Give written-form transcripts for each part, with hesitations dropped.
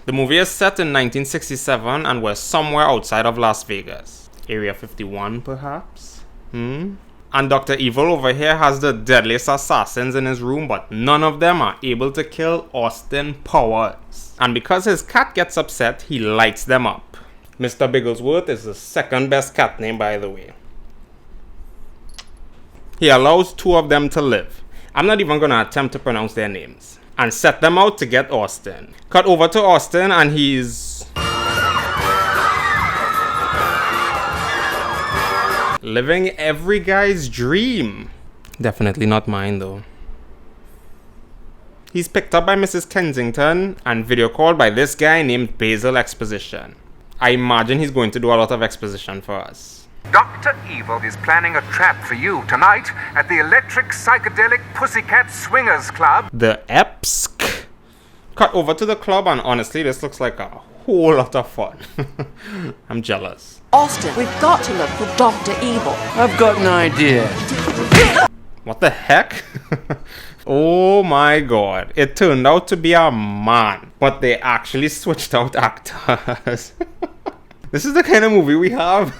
The movie is set in 1967 and we're somewhere outside of Las Vegas. Area 51, perhaps? And Dr. Evil over here has the deadliest assassins in his room, but none of them are able to kill Austin Powers. And because his cat gets upset, he lights them up. Mr. Bigglesworth is the second best cat name, by the way. He allows 2 of them to live. I'm not even going to attempt to pronounce their names. And set them out to get Austin. Cut over to Austin and he's living every guy's dream. Definitely not mine though. He's picked up by Mrs. Kensington and video called by this guy named Basil Exposition. I imagine he's going to do a lot of exposition for us. Dr. Evil is planning a trap for you tonight at the Electric Psychedelic Pussycat Swingers Club. The EPSC. Cut over to the club and honestly this looks like a whole lot of fun. I'm jealous. Austin, we've got to look for Dr. Evil. I've got an idea. What the heck? Oh my god. It turned out to be a man, but they actually switched out actors. This is the kind of movie we have.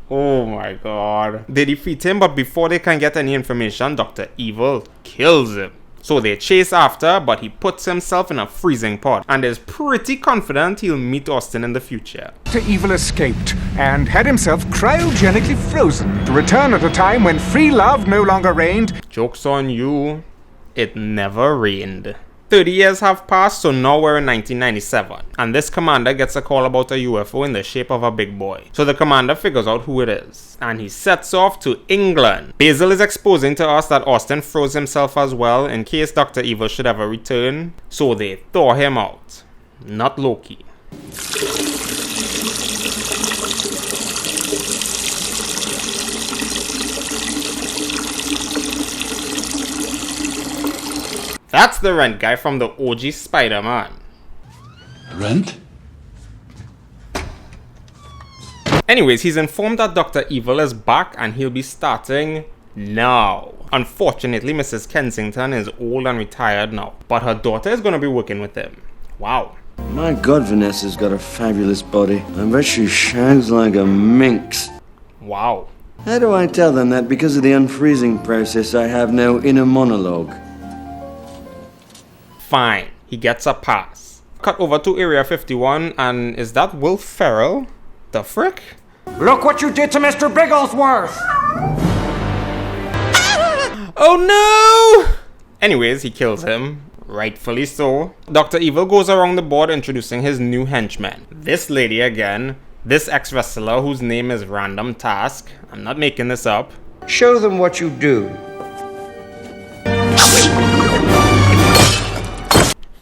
Oh my god. They defeat him, but before they can get any information, Dr. Evil kills him. So they chase after, but he puts himself in a freezing pot and is pretty confident he'll meet Austin in the future. Dr. Evil escaped and had himself cryogenically frozen to return at a time when free love no longer reigned. Joke's on you. It never rained. 30 years have passed, so now we're in 1997. And this commander gets a call about a UFO in the shape of a big boy. So the commander figures out who it is. And he sets off to England. Basil is exposing to us that Austin froze himself as well in case Dr. Evil should ever return. So they thaw him out. Not Loki. That's the Rent guy from the OG Spider-Man. Rent? Anyways, he's informed that Dr. Evil is back and he'll be starting now. Unfortunately, Mrs. Kensington is old and retired now, but her daughter is going to be working with him. Wow. My God, Vanessa's got a fabulous body. I bet she shines like a minx. Wow. How do I tell them that because of the unfreezing process I have no inner monologue? Fine, he gets a pass. Cut over to Area 51 and is that Will Ferrell? The frick? Look what you did to Mr. Bigglesworth! Oh no! Anyways, he kills him. Rightfully so. Dr. Evil goes around the board introducing his new henchmen. This lady again. This ex-wrestler whose name is Random Task. I'm not making this up. Show them what you do.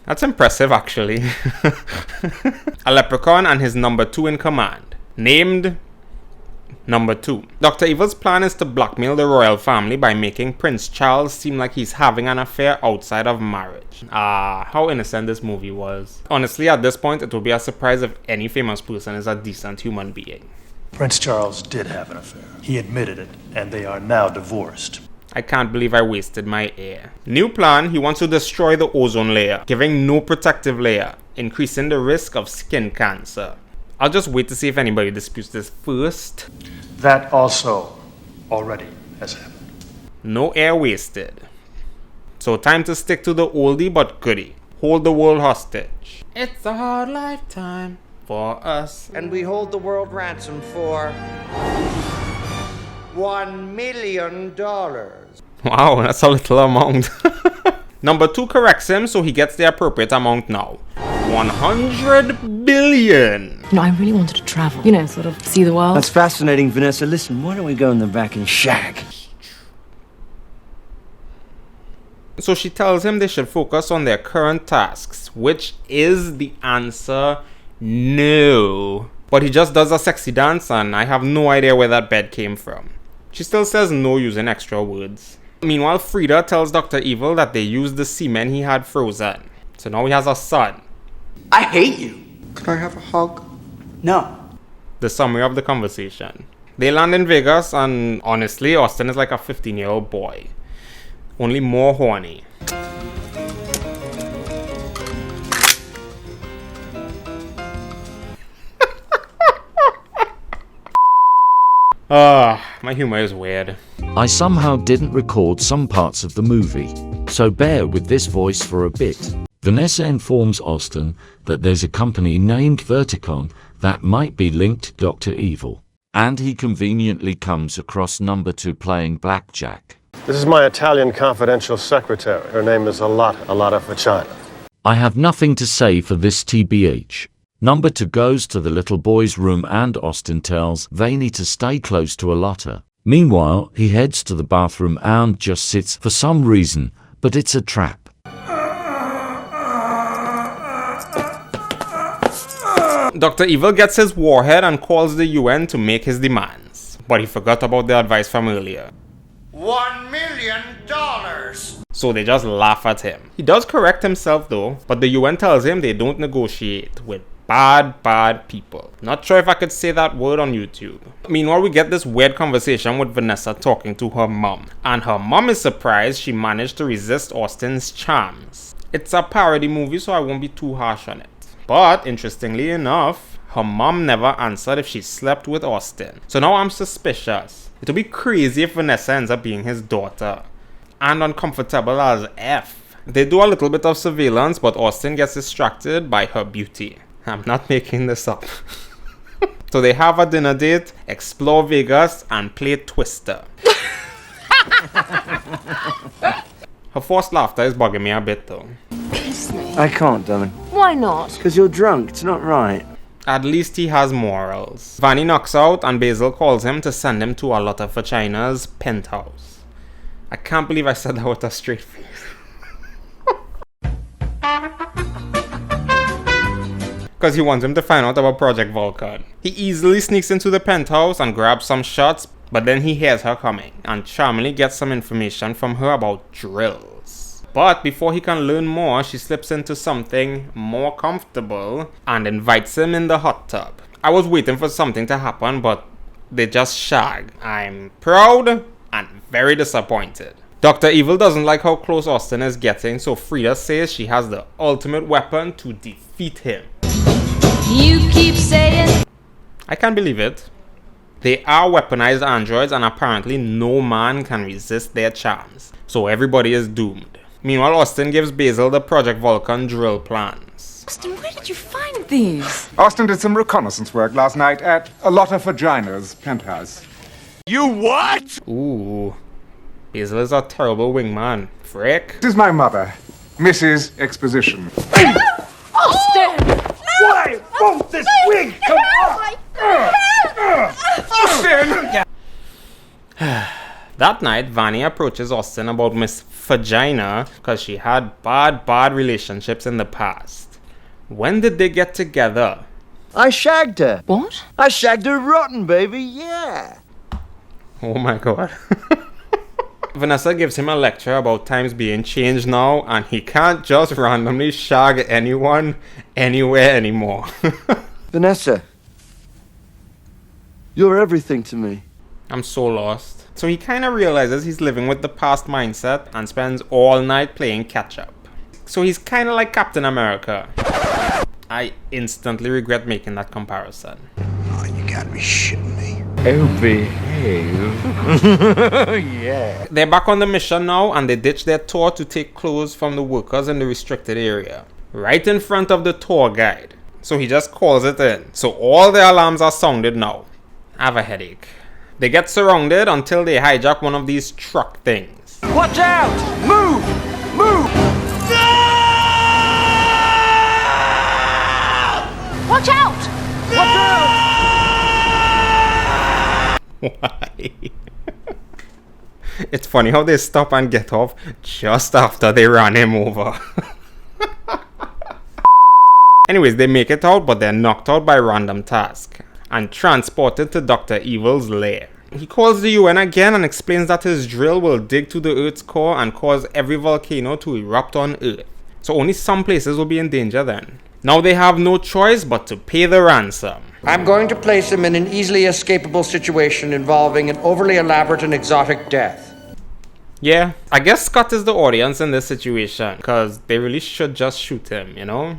That's impressive, actually. A leprechaun and his number 2 in command, named Number 2. Dr. Evil's plan is to blackmail the royal family by making Prince Charles seem like he's having an affair outside of marriage. How innocent this movie was. Honestly, at this point, it would be a surprise if any famous person is a decent human being. Prince Charles did have an affair. He admitted it, and they are now divorced. I can't believe I wasted my air. New plan, he wants to destroy the ozone layer, giving no protective layer, increasing the risk of skin cancer. I'll just wait to see if anybody disputes this first. That also already has happened. No air wasted. So time to stick to the oldie but goodie. Hold the world hostage. It's a hard lifetime for us. And we hold the world ransom for $1 million. Wow, that's a little amount. Number 2 corrects him, so he gets the appropriate amount now. 100 billion. I really wanted to travel, sort of see the world. That's fascinating, Vanessa. Listen, why don't we go in the back and shag? So she tells him they should focus on their current tasks, which is the answer no. But he just does a sexy dance and I have no idea where that bed came from. She still says no using extra words. Meanwhile, Frida tells Dr. Evil that they used the semen he had frozen. So now he has a son. I hate you. Could I have a hug? No. The summary of the conversation. They land in Vegas and honestly, Austin is like a 15-year-old boy. Only more horny. My humor is weird. I somehow didn't record some parts of the movie, so bear with this voice for a bit. Vanessa informs Austin that there's a company named Verticon that might be linked to Dr. Evil, and he conveniently comes across number 2 playing blackjack. This is my Italian confidential secretary. Her name is Alata Facciana. I have nothing to say for this TBH. Number 2 goes to the little boy's room and Austin tells Vanny to stay close to Alata. Meanwhile, he heads to the bathroom and just sits for some reason, but it's a trap. Dr. Evil gets his warhead and calls the UN to make his demands. But he forgot about the advice from earlier. $1 million! So they just laugh at him. He does correct himself though, but the UN tells him they don't negotiate with bad people. Not sure if I could say that word on YouTube. Meanwhile, we get this weird conversation with Vanessa talking to her mom. And her mom is surprised she managed to resist Austin's charms. It's a parody movie, so I won't be too harsh on it. But interestingly enough, her mom never answered if she slept with Austin. So now I'm suspicious. It would be crazy if Vanessa ends up being his daughter. And uncomfortable as F. They do a little bit of surveillance, but Austin gets distracted by her beauty. I'm not making this up. So they have a dinner date, explore Vegas, and play Twister. Her forced laughter is bugging me a bit though. Kiss me. I can't, darling. Why not? Because you're drunk. It's not right. At least he has morals. Vanny knocks out and Basil calls him to send him to Alata Facciana's penthouse. I can't believe I said that with a straight face. Because he wants him to find out about Project Vulcan. He easily sneaks into the penthouse and grabs some shots, but then he hears her coming and charmingly gets some information from her about drills. But before he can learn more, she slips into something more comfortable and invites him in the hot tub. I was waiting for something to happen, but they just shag. I'm proud and very disappointed. Dr. Evil doesn't like how close Austin is getting, so Frida says she has the ultimate weapon to defeat him. You keep saying. I can't believe it. They are weaponized androids and apparently no man can resist their charms. So everybody is doomed. Meanwhile, Austin gives Basil the Project Vulcan drill plans. Austin, where did you find these? Austin did some reconnaissance work last night at Alata Facciana's penthouse. You what? Ooh. Basil is a terrible wingman. Frick. This is my mother, Mrs. Exposition. Austin! Why won't this wig come off? Austin! That night, Vanny approaches Austin about Miss Vagina because she had bad relationships in the past. When did they get together? I shagged her. What? I shagged her rotten, baby, yeah. Oh my god. Vanessa gives him a lecture about times being changed now, and he can't just randomly shag anyone, anywhere anymore. Vanessa, you're everything to me. I'm so lost. So he kind of realizes he's living with the past mindset and spends all night playing catch up. So he's kind of like Captain America. I instantly regret making that comparison. Oh, you gotta be shitting me. Oh, behave. Yeah. They're back on the mission now and they ditch their tour to take clothes from the workers in the restricted area. Right in front of the tour guide. So he just calls it in. So all the alarms are sounded now. I have a headache. They get surrounded until they hijack one of these truck things. Watch out! Move! Move! Watch out! Watch out! Why? It's funny how they stop and get off just after they ran him over. Anyways, they make it out, but they're knocked out by random task and transported to Dr. Evil's lair. He calls the UN again and explains that his drill will dig to the Earth's core and cause every volcano to erupt on Earth. So only some places will be in danger then. Now they have no choice but to pay the ransom. I'm going to place him in an easily escapable situation involving an overly elaborate and exotic death. Yeah, I guess Scott is the audience in this situation, because they really should just shoot him, you know?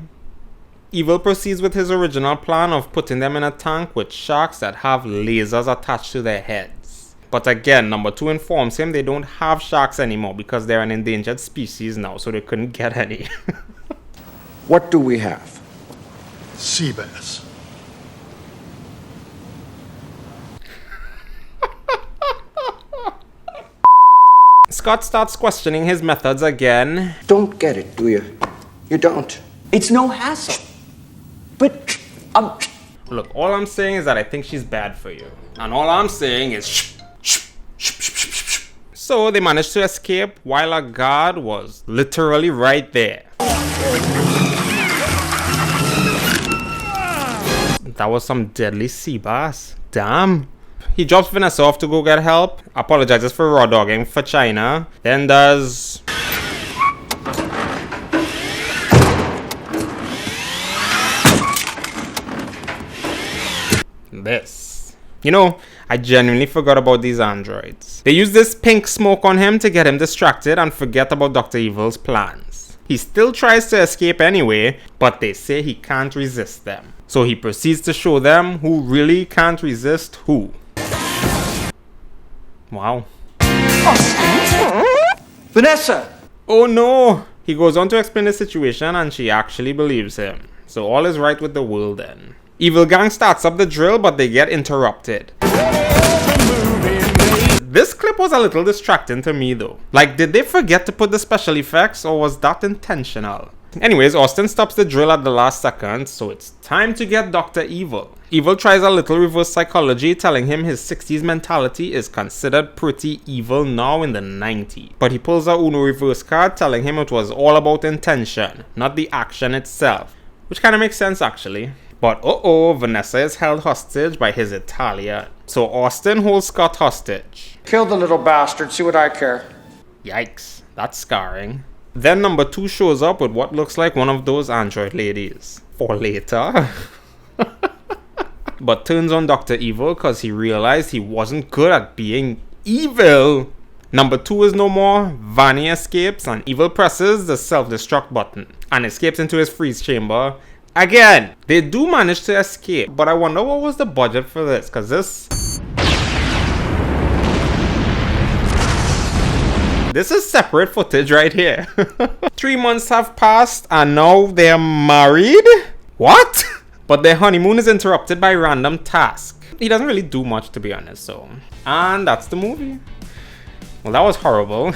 Evil proceeds with his original plan of putting them in a tank with sharks that have lasers attached to their heads. But again, number 2 informs him they don't have sharks anymore because they're an endangered species now, so they couldn't get any. What do we have? Sea bass. Scott starts questioning his methods again. Don't get it, do you? You don't. It's no hassle. But, Look, all I'm saying is that I think she's bad for you. And all I'm saying is shh, shh, shh, shh, shh, shh, shh. So they managed to escape while a guard was literally right there. That was some deadly sea bass. Damn. He drops Vanessa off to go get help, apologizes for raw dogging for China, then does this. You know, I genuinely forgot about these androids. They use this pink smoke on him to get him distracted and forget about Dr. Evil's plans. He still tries to escape anyway, but they say he can't resist them. So he proceeds to show them who really can't resist who. Wow. Vanessa! Oh no! He goes on to explain the situation and she actually believes him. So all is right with the world then. Evil Gang starts up the drill, but they get interrupted. This clip was a little distracting to me though. Like, did they forget to put the special effects or was that intentional? Anyways, Austin stops the drill at the last second, so it's time to get Dr. Evil. Evil tries a little reverse psychology, telling him his 60s mentality is considered pretty evil now in the 90s. But he pulls a Uno reverse card, telling him it was all about intention, not the action itself. Which kind of makes sense actually. But Vanessa is held hostage by his Italian. So Austin holds Scott hostage. Kill the little bastard, see what I care. Yikes, that's scarring. Then number 2 shows up with what looks like one of those android ladies. For later. But turns on Dr. Evil because he realized he wasn't good at being evil. Number 2 is no more. Vanny escapes and Evil presses the self-destruct button and escapes into his freeze chamber. Again, they do manage to escape, but I wonder what was the budget for this, because this is separate footage right here. 3 months have passed and now they're married? What? But their honeymoon is interrupted by random task. He doesn't really do much, to be honest, so. And that's the movie. Well, that was horrible.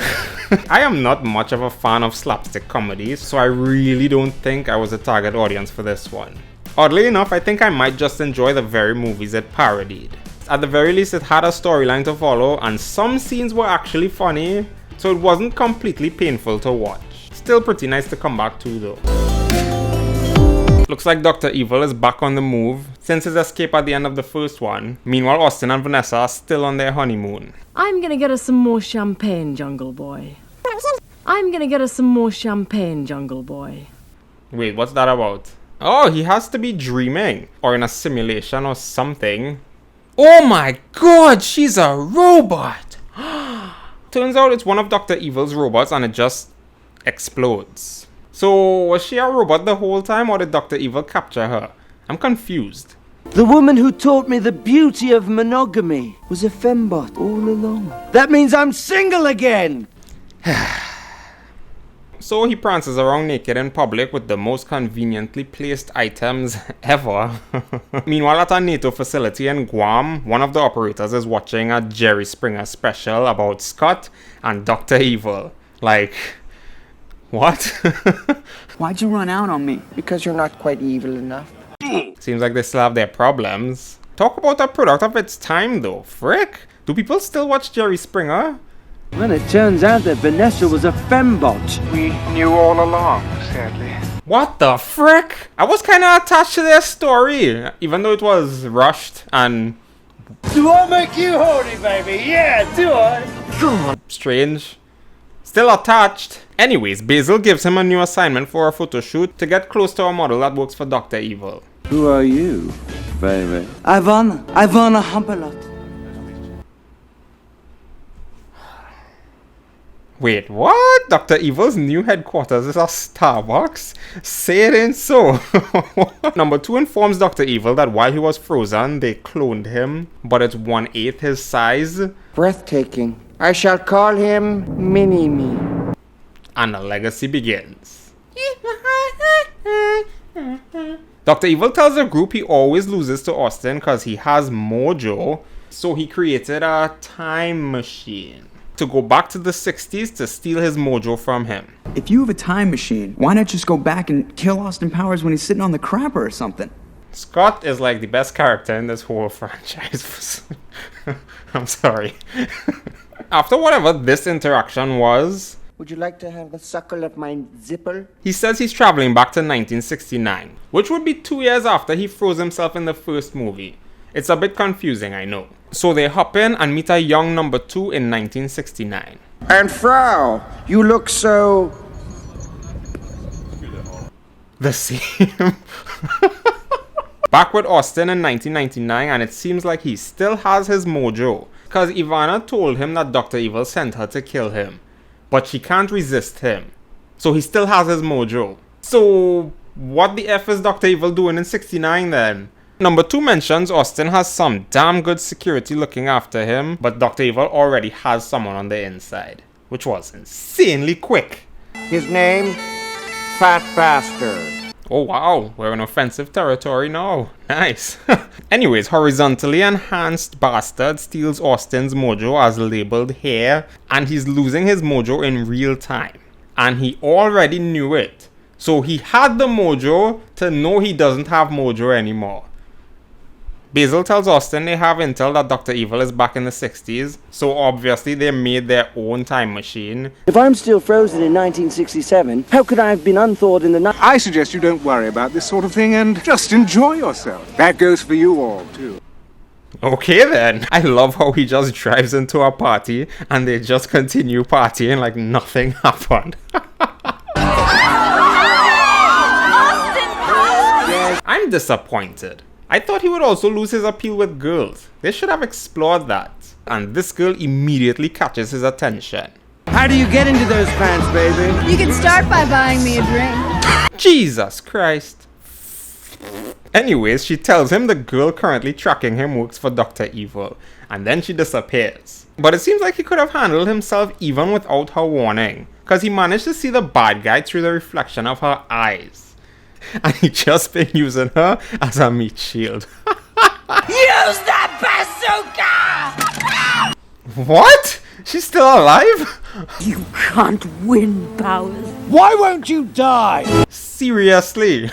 I am not much of a fan of slapstick comedies, so I really don't think I was a target audience for this one. Oddly enough, I think I might just enjoy the very movies it parodied. At the very least, it had a storyline to follow, and some scenes were actually funny, so it wasn't completely painful to watch. Still pretty nice to come back to though. Looks like Dr. Evil is back on the move since his escape at the end of the first one. Meanwhile, Austin and Vanessa are still on their honeymoon. I'm gonna get us some more champagne, Jungle Boy. I'm gonna get us some more champagne, Jungle Boy. Wait, what's that about? Oh, he has to be dreaming or in a simulation or something. Oh my god, she's a robot! Turns out it's one of Dr. Evil's robots and it just explodes. So, was she a robot the whole time or did Dr. Evil capture her? I'm confused. the woman who taught me the beauty of monogamy was a fembot all along. That means I'm single again! So he prances around naked in public with the most conveniently placed items ever. Meanwhile, at a NATO facility in Guam, one of the operators is watching a Jerry Springer special about Scott and Dr. Evil. Like, what? Why'd you run out on me? Because you're not quite evil enough. Seems like they still have their problems. Talk about a product of its time though, frick. Do people still watch Jerry Springer? Well, it turns out that Vanessa was a fembot. We knew all along, sadly. What the frick? I was kinda attached to their story, even though it was rushed and... Do I make you horny, baby? Yeah, do I? strange. Still attached. Anyways, Basil gives him a new assignment for a photo shoot to get close to a model that works for Dr. Evil. Who are you, baby? Ivana Humpalot. Wait, what? Dr. Evil's new headquarters is a Starbucks? Say it ain't so. Number 2 informs Dr. Evil that while he was frozen, they cloned him, but it's 1/8 his size. Breathtaking. I shall call him Mini-Me. And the legacy begins. Dr. Evil tells the group he always loses to Austin because he has mojo, so he created a time machine to go back to the 60s to steal his mojo from him. If you have a time machine, why not just go back and kill Austin Powers when he's sitting on the crapper or something? Scott is like the best character in this whole franchise. I'm sorry. After whatever this interaction was, Would you like to have a suckle of my zipper? he says he's traveling back to 1969, which would be 2 years after he froze himself in the first movie. It's a bit confusing, I know. So they hop in and meet a young number 2 in 1969. And Frau, you look so... The same. Back with Austin in 1999, and it seems like he still has his mojo, because Ivana told him that Dr. Evil sent her to kill him, but she can't resist him. So he still has his mojo. So what the F is Dr. Evil doing in 69 then? Number 2 mentions Austin has some damn good security looking after him, but Dr. Evil already has someone on the inside, which was insanely quick. His name? Fat Bastard. Oh wow, we're in offensive territory now. Nice. Anyways, horizontally enhanced Bastard steals Austin's mojo as labeled here, and he's losing his mojo in real time. And he already knew it. So he had the mojo to know he doesn't have mojo anymore. Basil tells Austin they have intel that Dr. Evil is back in the 60s, so obviously they made their own time machine. If I'm still frozen in 1967, how could I have been unthawed in the night? I suggest you don't worry about this sort of thing and just enjoy yourself. That goes for you all, too. Okay then. I love how he just drives into a party and they just continue partying like nothing happened. I'm disappointed. I thought he would also lose his appeal with girls. They should have explored that. And this girl immediately catches his attention. How do you get into those pants, baby? You can start by buying me a drink. Jesus Christ. Anyways, she tells him the girl currently tracking him works for Dr. Evil, and then she disappears. But it seems like he could have handled himself even without her warning, because he managed to see the bad guy through the reflection of her eyes. And he just been using her as a meat shield. Use that bazooka! What? She's still alive? You can't win, Powers. Why won't you die? Seriously?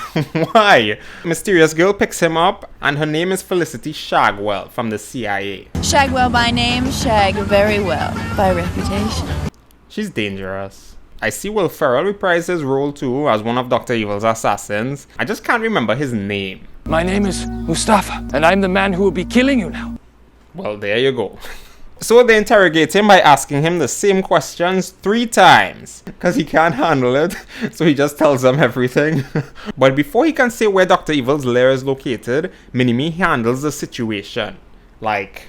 Why? Mysterious girl picks him up, and her name is Felicity Shagwell from the CIA. Shagwell by name, shag very well by reputation. She's dangerous. I see Will Ferrell reprise his role too as one of Dr. Evil's assassins. I just can't remember his name. My name is Mustafa, and I'm the man who will be killing you now. Well, there you go. So they interrogate him by asking him the same questions 3 times, because he can't handle it, so he just tells them everything. But before he can say where Dr. Evil's lair is located, Mini-Me handles the situation. Like,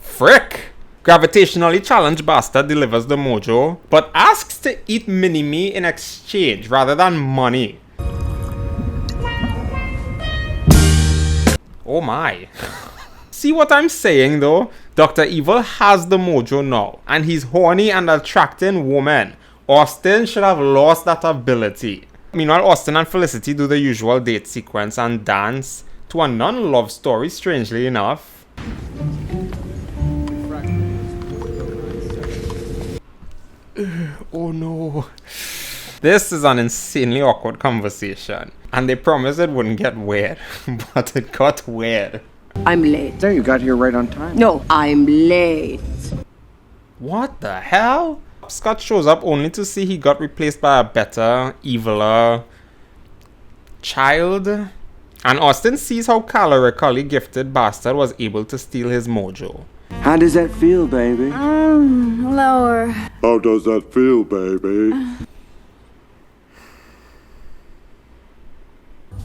frick! Gravitationally challenged Bastard delivers the mojo, but asks to eat Mini-Me in exchange rather than money. Oh my. See what I'm saying though? Dr. Evil has the mojo now, and he's horny and attracting women. Austin should have lost that ability. Meanwhile, Austin and Felicity do the usual date sequence and dance to a non-love story, strangely enough. Oh no. This is an insanely awkward conversation, and they promised it wouldn't get weird, but it got weird. I'm late. There, you got here right on time. No, I'm late. What the hell? Scott shows up only to see he got replaced by a better, eviler child. And Austin sees how calorically gifted Bastard was able to steal his mojo. How does that feel, baby? Lower. How does that feel, baby?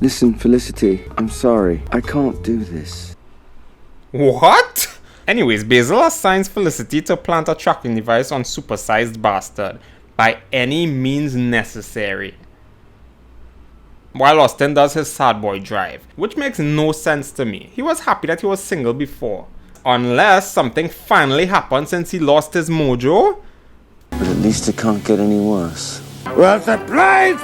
Listen, Felicity, I'm sorry. I can't do this. What? Anyways, Basil assigns Felicity to plant a tracking device on supersized bastard by any means necessary, while Austin does his sad boy drive, which makes no sense to me. He was happy that he was single before. Unless something finally happened since he lost his mojo. But at least it can't get any worse. Well, surprise!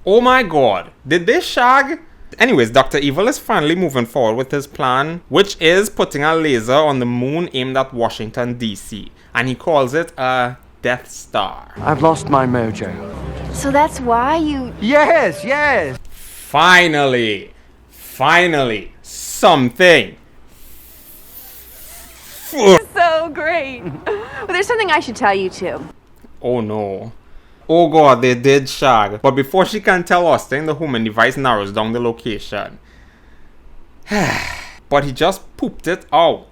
Oh my god, did they shag? Anyways, Dr. Evil is finally moving forward with his plan, which is putting a laser on the moon aimed at Washington, D.C. And he calls it a Death Star. I've lost my mojo. So that's why you... Yes! Finally, something. So great. Well, there's something I should tell you too. Oh no. Oh god, they did shag. But before she can tell Austin, the homing device narrows down the location. But he just pooped it out.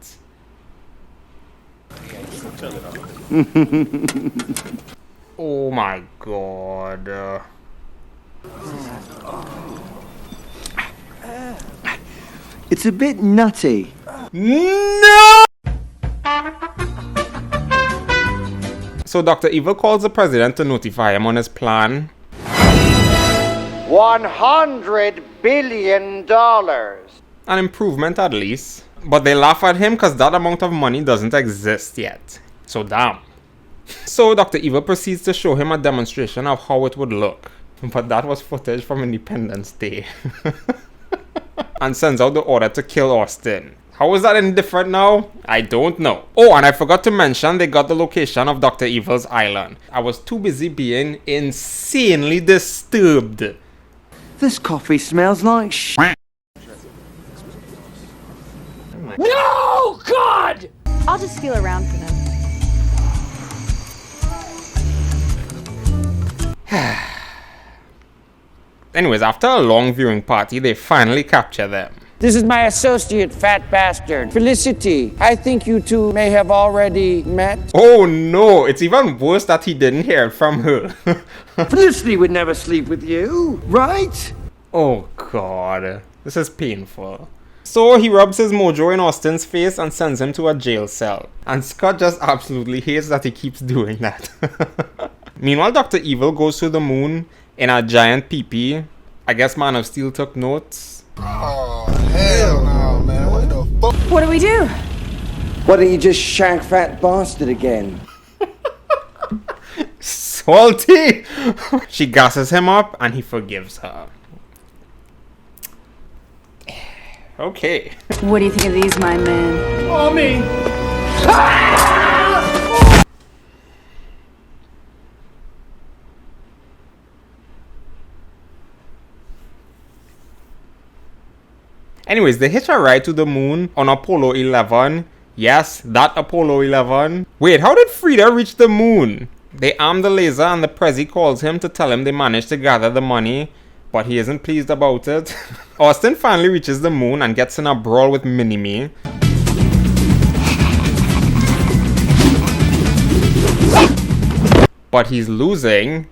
Oh my god. It's a bit nutty. No! So Dr. Evil calls the president to notify him on his plan. $100 billion. An improvement at least. But they laugh at him because that amount of money doesn't exist yet. So damn. So Dr. Evil proceeds to show him a demonstration of how it would look. But that was footage from Independence Day. And sends out the order to kill Austin. How is that any different now? I don't know. Oh, and I forgot to mention they got the location of Dr. Evil's island. I was too busy being insanely disturbed. This coffee smells like shit. No! God! I'll just feel around for them. Anyways, after a long viewing party, they finally capture them. This is my associate, fat bastard, Felicity. I think you two may have already met. Oh no, it's even worse that he didn't hear it from her. Felicity would never sleep with you, right? Oh god, this is painful. So he rubs his mojo in Austin's face and sends him to a jail cell. And Scott just absolutely hates that he keeps doing that. Meanwhile, Dr. Evil goes to the moon in a giant pee-pee. I guess Man of Steel took notes. Oh, hell no, man. What the fuck? What do we do? Why don't you just shank fat bastard again? Salty! She gasses him up and he forgives her. Okay. What do you think of these, my man? Oh, me! Anyways, they hitch a ride to the moon on Apollo 11. Yes, that Apollo 11. Wait, how did Frida reach the moon? They arm the laser and the Prezi calls him to tell him they managed to gather the money, but he isn't pleased about it. Austin finally reaches the moon and gets in a brawl with Mini-Me. But he's losing.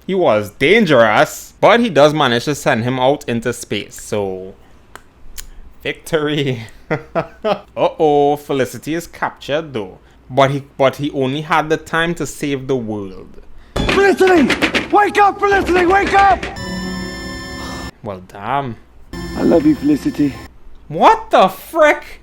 He was dangerous, but he does manage to send him out into space, so victory. Uh-oh, Felicity is captured though, but he only had the time to save the world. Felicity! Wake up, Felicity! Wake up! Well, damn. I love you, Felicity. What the frick?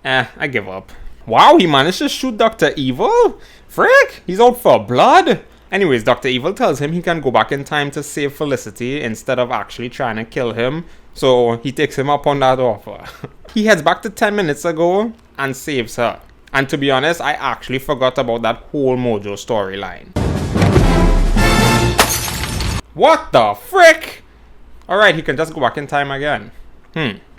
I give up. Wow, he managed to shoot Dr. Evil? Frick, he's out for blood. Anyways, Dr. Evil tells him he can go back in time to save Felicity instead of actually trying to kill him. So he takes him up on that offer. He heads back to 10 minutes ago and saves her. And to be honest, I actually forgot about that whole Mojo storyline. What the frick? Alright, he can just go back in time again.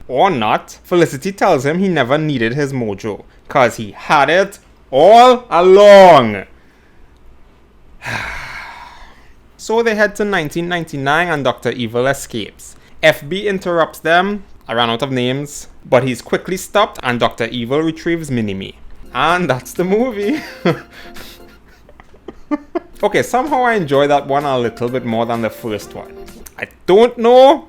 Or not. Felicity tells him he never needed his mojo, cause he had it all along. So they head to 1999 and Dr. Evil escapes. FB interrupts them. I ran out of names. But he's quickly stopped and Dr. Evil retrieves Mini-Me. And that's the movie. Okay, somehow I enjoy that one a little bit more than the first one. I don't know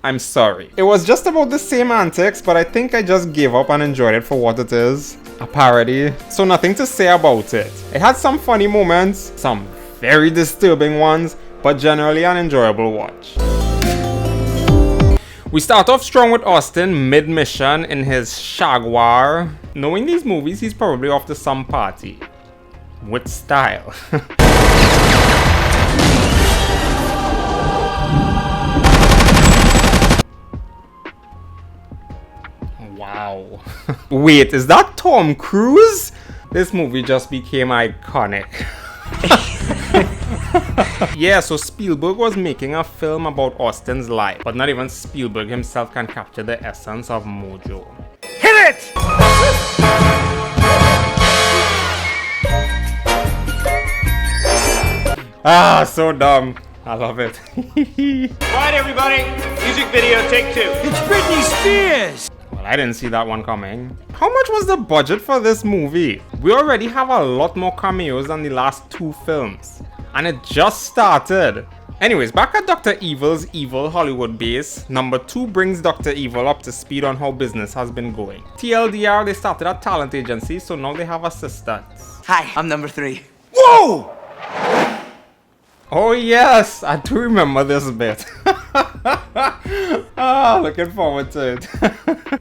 I'm sorry. It was just about the same antics, but I think I just gave up and enjoyed it for what it is. A parody. So nothing to say about it. It had some funny moments, some very disturbing ones, but generally an enjoyable watch. We start off strong with Austin mid-mission in his Jaguar. Knowing these movies, he's probably off to some party. With style. Wow. Wait, is that Tom Cruise? This movie just became iconic. Yeah, so Spielberg was making a film about Austin's life, but not even Spielberg himself can capture the essence of mojo. Hit it! Ah, so dumb. I love it. Alright everybody, music video take 2. It's Britney Spears! Well, I didn't see that one coming. How much was the budget for this movie? We already have a lot more cameos than the last 2 films. And it just started. Anyways, back at Dr. Evil's evil Hollywood base, number 2 brings Dr. Evil up to speed on how business has been going. TLDR, they started a talent agency, so now they have assistants. Hi, I'm number 3. Whoa! Oh yes, I do remember this bit. Looking forward to it.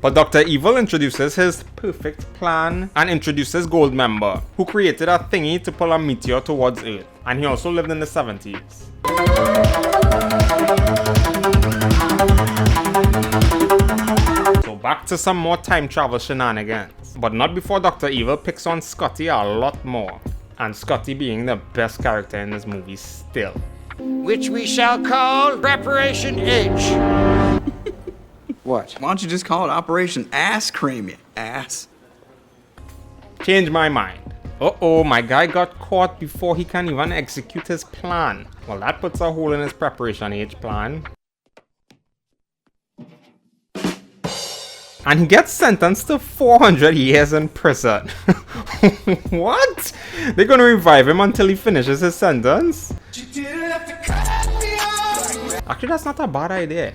But Dr. Evil introduces his perfect plan and introduces Goldmember, who created a thingy to pull a meteor towards Earth. And he also lived in the 70s. So back to some more time travel shenanigans. But not before Dr. Evil picks on Scotty a lot more. And Scotty being the best character in this movie still. Which we shall call Preparation H. What? Why don't you just call it Operation Ass Cream, you ass? Change my mind. Uh-oh, my guy got caught before he can even execute his plan. Well, that puts a hole in his Preparation H plan. And he gets sentenced to 400 years in prison. What? They're gonna revive him until he finishes his sentence? Actually, that's not a bad idea.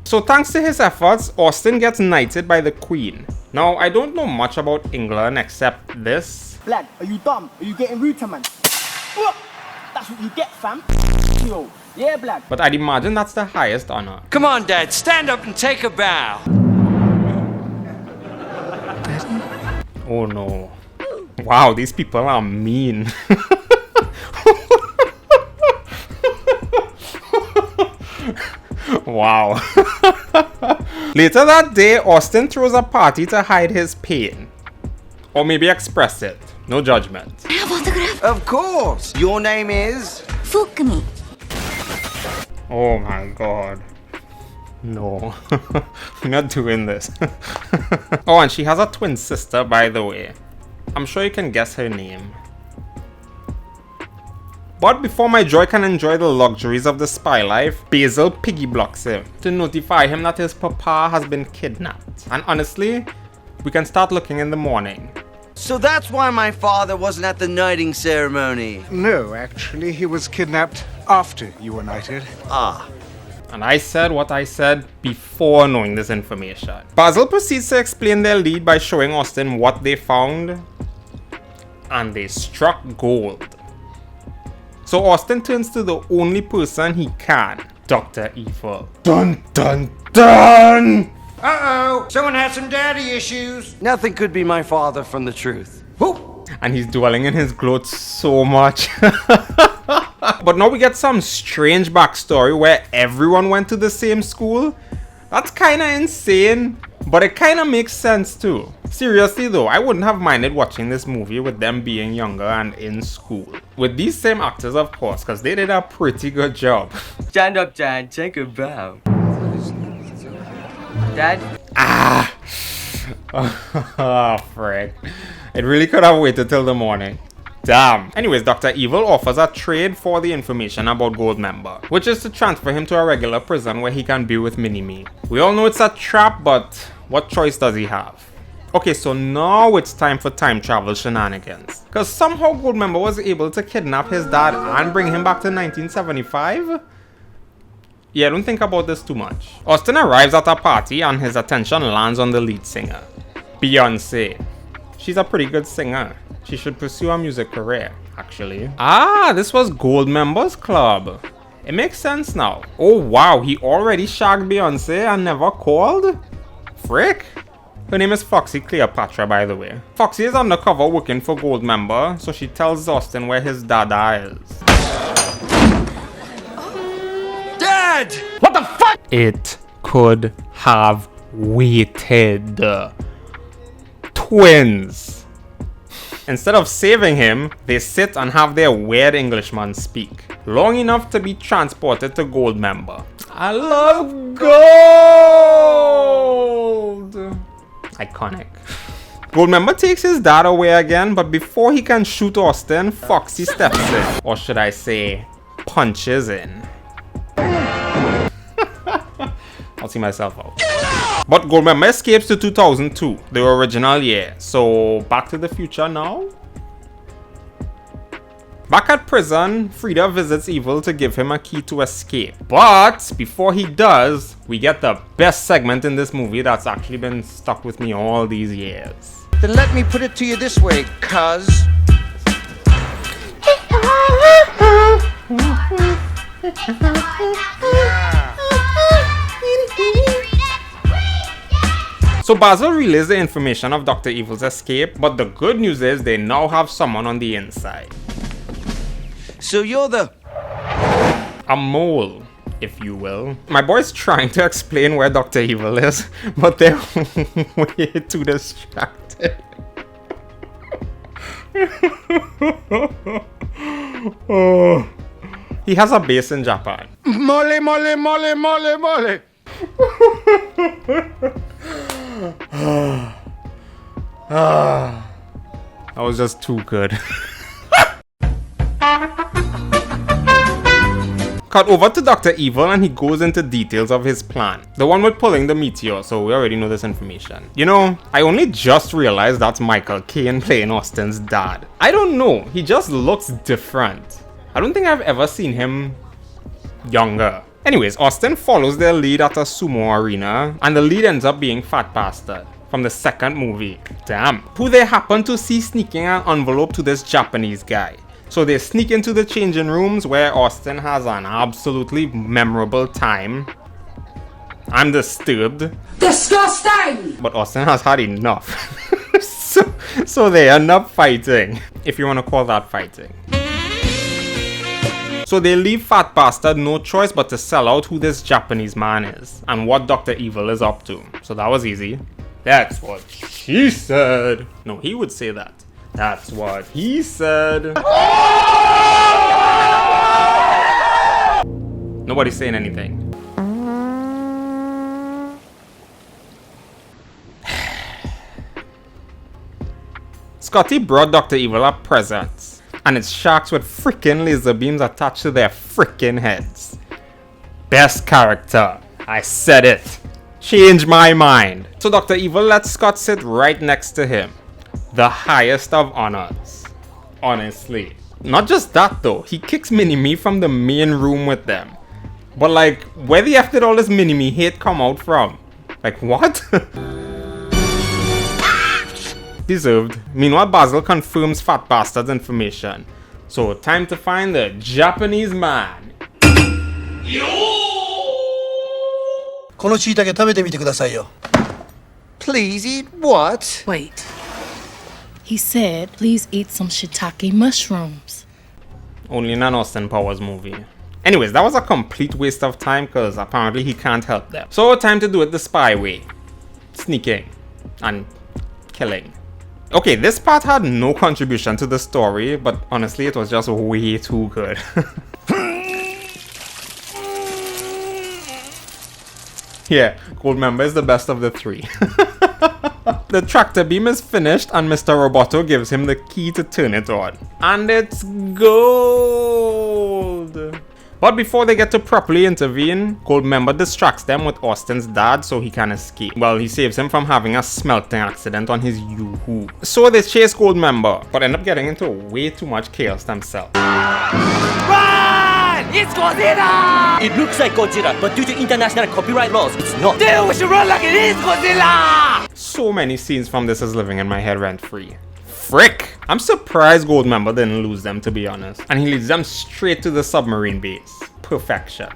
So thanks to his efforts, Austin gets knighted by the Queen. Now, I don't know much about England except this. Lad, are you dumb? Are you getting rude to man? That's what you get, fam. Yo. Yeah, blood. But I'd imagine that's the highest honor. Come on, Dad, stand up and take a bow. Oh no. Wow, these people are mean. Wow. Later that day, Austin throws a party to hide his pain. Or maybe express it. No judgment. Of course! Your name is? Fuck me. Oh my god. No. I'm not doing this. Oh, and she has a twin sister, by the way. I'm sure you can guess her name. But before my Joy can enjoy the luxuries of the spy life, Basil piggy blocks him to notify him that his papa has been kidnapped. And honestly, we can start looking in the morning. So that's why my father wasn't at the knighting ceremony. No, actually, he was kidnapped after you were knighted. Ah. And I said what I said before knowing this information. Basil proceeds to explain their lead by showing Austin what they found. And they struck gold. So Austin turns to the only person he can, Dr. Evil. Dun dun dun! Uh-oh, someone had some daddy issues. Nothing could be my father from the truth. Woo! And he's dwelling in his gloat so much. But now we get some strange backstory where everyone went to the same school. That's kinda insane, but it kinda makes sense too. Seriously though, I wouldn't have minded watching this movie with them being younger and in school. With these same actors, of course, because they did a pretty good job. Stand up, Dad. Take a bow. Dad? Ah! Oh, frick. It really could have waited till the morning. Damn. Anyways, Dr. Evil offers a trade for the information about Goldmember, which is to transfer him to a regular prison where he can be with Mini-Me. We all know it's a trap, but what choice does he have? Okay, so now it's time for time travel shenanigans. Because somehow Goldmember was able to kidnap his dad and bring him back to 1975? Yeah, don't think about this too much. Austin arrives at a party and his attention lands on the lead singer, Beyonce. She's a pretty good singer. She should pursue a music career, actually. Ah, this was Gold Members Club. It makes sense now. Oh wow, he already shagged Beyonce and never called? Frick? Her name is Foxy Cleopatra, by the way. Foxy is undercover working for Gold Member, so she tells Austin where his dada is. Dad! What the fuck? It could have waited. Twins. Instead of saving him, they sit and have their weird Englishman speak. Long enough to be transported to Gold Member. I love gold! Iconic. Gold Member takes his dad away again, but before he can shoot Austin, Foxy steps in. Or should I say, punches in. I'll see myself out. But Gold Member escapes to 2002, the original year. So back to the future now. Back at prison, Frida visits Evil to give him a key to escape. But before he does, we get the best segment in this movie that's actually been stuck with me all these years. Then let me put it to you this way, cuz. So Basil relays the information of Dr. Evil's escape, but the good news is they now have someone on the inside. So you're the... a mole, if you will. My boy's trying to explain where Dr. Evil is, but they're way too distracted. Oh. He has a base in Japan. Mole, mole, mole, mole, mole. That was just too good. Cut over to Dr. Evil and he goes into details of his plan. The one with pulling the meteor, so we already know this information. You know, I only just realized that's Michael Caine playing Austin's dad. I don't know, he just looks different. I don't think I've ever seen him younger. Anyways, Austin follows their lead at a sumo arena, and the lead ends up being Fat Bastard from the second movie. Damn. Who they happen to see sneaking an envelope to this Japanese guy. So they sneak into the changing rooms where Austin has an absolutely memorable time. I'm disturbed. Disgusting! But Austin has had enough. so they end up fighting, if you want to call that fighting. So they leave Fat Bastard no choice but to sell out who this Japanese man is and what Dr. Evil is up to. So that was easy. That's what she said. No, he would say that. That's what he said. Nobody's saying anything. Scotty brought Dr. Evil a present. And it's sharks with freaking laser beams attached to their freaking heads. Best character. I said it. Change my mind. So Dr. Evil lets Scott sit right next to him. The highest of honors. Honestly. Not just that though. He kicks Mini-Me from the main room with them. But like, where the F did all this Mini-Me hate come out from? Like what? Deserved. Meanwhile, Basil confirms Fat Bastard's information. So, time to find the Japanese man. Please eat what? Wait. He said, please eat some shiitake mushrooms. Only in an Austin Powers movie. Anyways, that was a complete waste of time because apparently he can't help them. So, time to do it the spy way. Sneaking. And killing. Okay, this part had no contribution to the story, but honestly, it was just way too good. Yeah, Gold Member is the best of the three. The tractor beam is finished and Mr. Roboto gives him the key to turn it on. And it's gold! But before they get to properly intervene, Gold Member distracts them with Austin's dad so he can escape. Well, he saves him from having a smelting accident on his Yoo-hoo. So they chase Gold Member, but end up getting into way too much chaos themselves. Run! It's Godzilla! It looks like Godzilla, but due to international copyright laws, it's not. Dude, we should run like it is Godzilla! So many scenes from this is living in my head rent-free. Frick! I'm surprised Goldmember didn't lose them, to be honest. And he leads them straight to the submarine base. Perfection.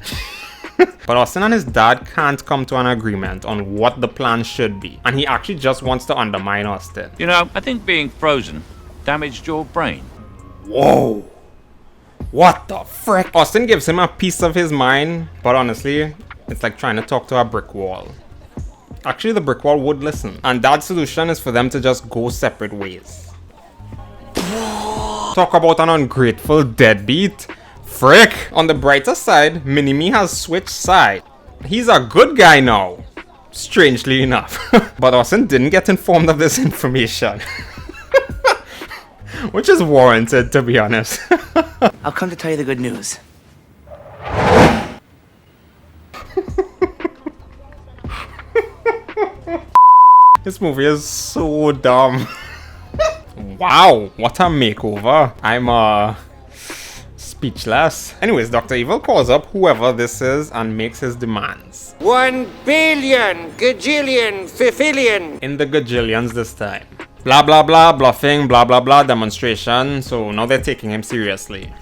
But Austin and his dad can't come to an agreement on what the plan should be. And he actually just wants to undermine Austin. You know, I think being frozen damaged your brain. Whoa! What the frick? Austin gives him a piece of his mind, but honestly, it's like trying to talk to a brick wall. Actually, the brick wall would listen. And Dad's solution is for them to just go separate ways. Talk about an ungrateful deadbeat. Frick! On the brighter side, Mini-Me has switched sides. He's a good guy now. Strangely enough. But Austin didn't get informed of this information. Which is warranted, to be honest. I'll come to tell you the good news. This movie is so dumb. Wow, what a makeover. I'm speechless. Anyways, Dr. Evil calls up whoever this is and makes his demands. 1 billion, gajillion, fifillion. In the gajillions this time. Blah blah blah, bluffing, blah blah blah, demonstration. So now they're taking him seriously,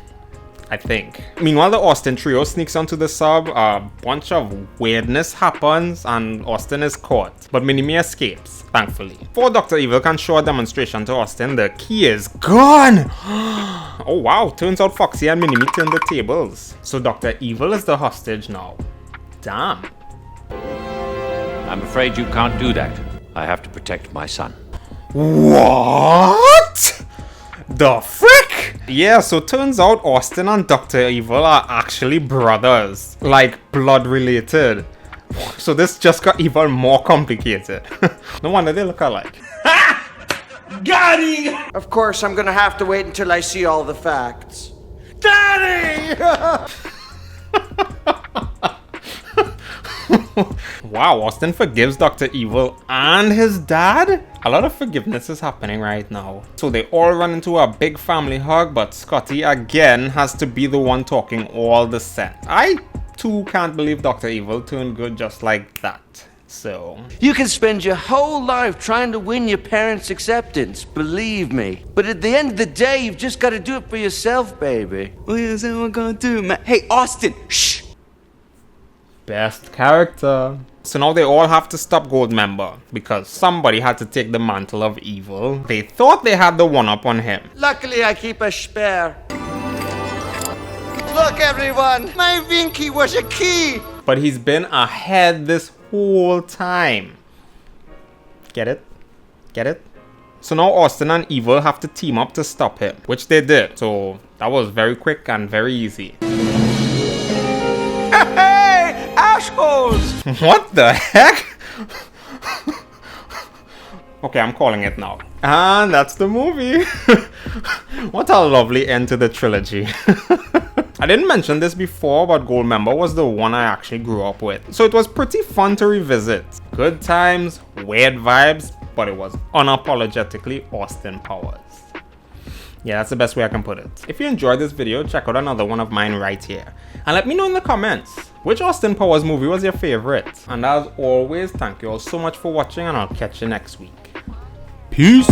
I think. Meanwhile, the Austin trio sneaks onto the sub. A bunch of weirdness happens and Austin is caught. But Mini-Me escapes, thankfully. Before Dr. Evil can show a demonstration to Austin, the key is gone! Oh wow, turns out Foxy and Mini-Me turned the tables. So Dr. Evil is the hostage now. Damn. I'm afraid you can't do that. I have to protect my son. What? The frick? Yeah, so turns out Austin and Dr. Evil are actually brothers. Like, blood related. So this just got even more complicated. No wonder they look alike. Got him! Of course, I'm gonna have to wait until I see all the facts. Daddy! Wow, Austin forgives Dr. Evil and his dad? A lot of forgiveness is happening right now. So they all run into a big family hug, but Scotty again has to be the one talking all the sense. I too can't believe Dr. Evil turned good just like that. So you can spend your whole life trying to win your parents' acceptance, believe me. But at the end of the day, you've just got to do it for yourself, baby. What is everyone gonna do, man? Hey, Austin, shh! Best character. So now they all have to stop Goldmember because somebody had to take the mantle of evil. They thought they had the one-up on him. Luckily, I keep a spare. Look, everyone, my Vinky was a key. But he's been ahead this whole time. Get it? Get it? So now Austin and Evil have to team up to stop him, which they did. So that was very quick and very easy. Hey, assholes! What the heck? Okay, I'm calling it now. And that's the movie. What a lovely end to the trilogy. I didn't mention this before, but Goldmember was the one I actually grew up with. So it was pretty fun to revisit. Good times, weird vibes, but it was unapologetically Austin Powers. Yeah, that's the best way I can put it. If you enjoyed this video, check out another one of mine right here. And let me know in the comments, which Austin Powers movie was your favorite? And as always, thank you all so much for watching and I'll catch you next week. Peace!